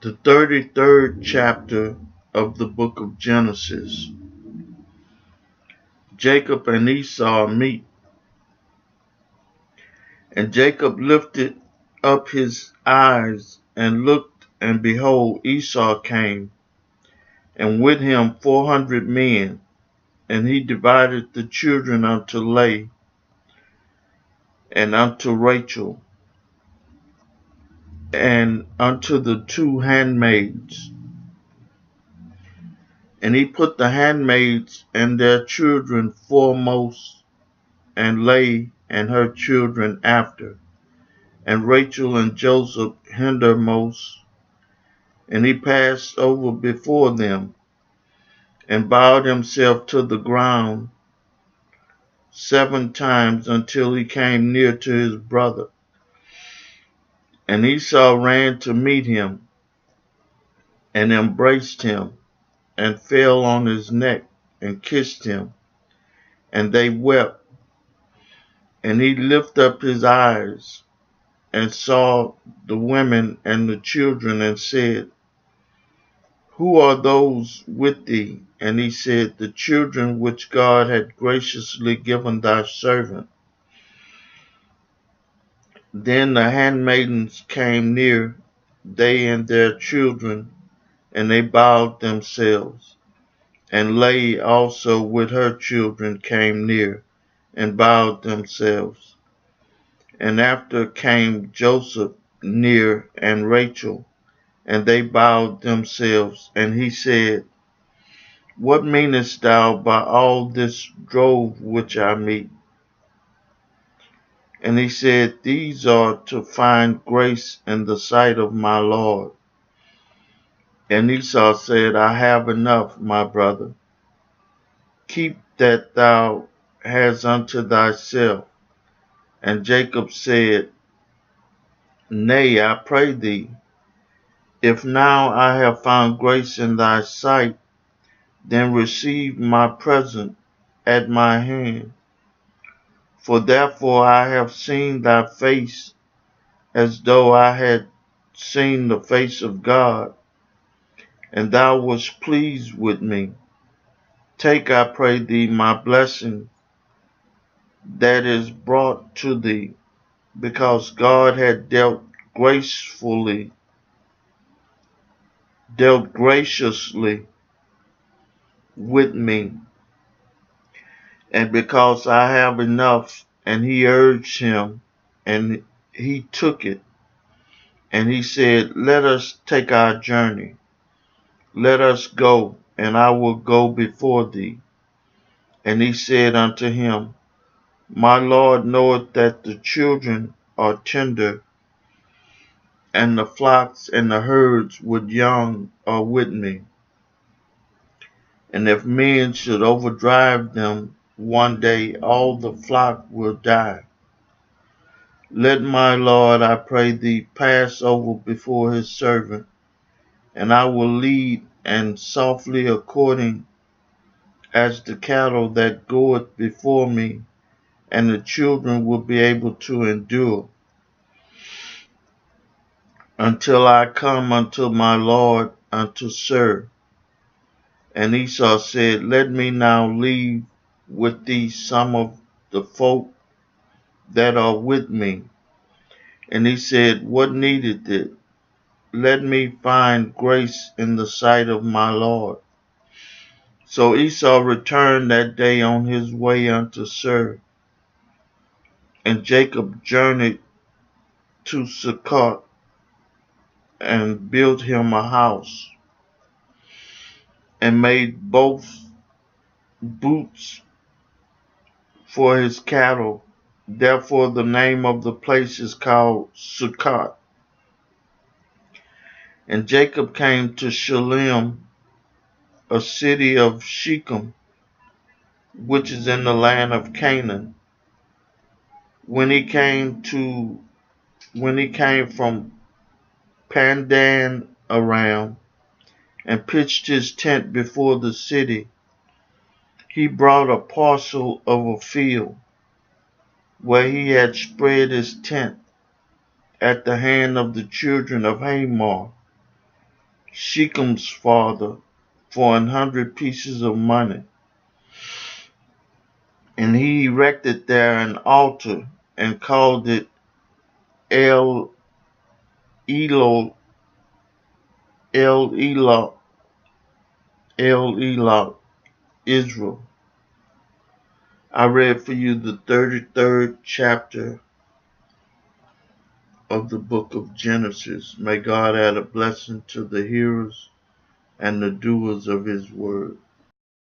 The 33rd chapter of the book of Genesis. Jacob and Esau meet. And Jacob lifted up his eyes and looked, and behold, Esau came, and with him 400 men. And he divided the children unto Leah and unto Rachel, and unto the two handmaids. And he put the handmaids and their children foremost, and Leah and her children after, and Rachel and Joseph hindermost. And he passed over before them, and bowed himself to the ground 7 times until he came near to his brother. And Esau ran to meet him, and embraced him, and fell on his neck, and kissed him. And they wept. And he lifted up his eyes, and saw the women and the children, and said, Who are those with thee? And he said, The children which God had graciously given thy servant. Then the handmaidens came near, they and their children, and they bowed themselves. And Leah also with her children came near, and bowed themselves. And after came Joseph near, and Rachel, and they bowed themselves. And he said, What meanest thou by all this drove which I meet? And he said, These are to find grace in the sight of my Lord. And Esau said, I have enough, my brother. Keep that thou hast unto thyself. And Jacob said, Nay, I pray thee, if now I have found grace in thy sight, then receive my present at my hand. For therefore I have seen thy face, as though I had seen the face of God, and thou wast pleased with me. Take, I pray thee, my blessing that is brought to thee, because God had dealt graciously with me, and because I have enough. And he urged him, and he took it. And he said, Let us take our journey. Let us go, and I will go before thee. And he said unto him, My Lord knoweth that the children are tender, and the flocks and the herds with young are with me. And if men should overdrive them one day, all the flock will die. Let my Lord, I pray thee, pass over before his servant, and I will lead and softly according as the cattle that goeth before me, and the children will be able to endure until I come unto my Lord, unto Sir. And Esau said, Let me now leave with thee some of the folk that are with me. And he said, What needeth it? Let me find grace in the sight of my Lord. So Esau returned that day on his way unto Sir. And Jacob journeyed to Succoth, and built him a house, and made both booths for his cattle. Therefore the name of the place is called Succoth. And Jacob came to Shalem, a city of Shechem, which is in the land of Canaan. When he came from Pandan Aram, and pitched his tent before the city, he brought a parcel of a field where he had spread his tent at the hand of the children of Hamor, Shechem's father, for 100 pieces of money. And he erected there an altar and called it El Elot, El Elot, El Elot, Israel. I read for you the 33rd chapter of the book of Genesis. May God add a blessing to the hearers and the doers of his word.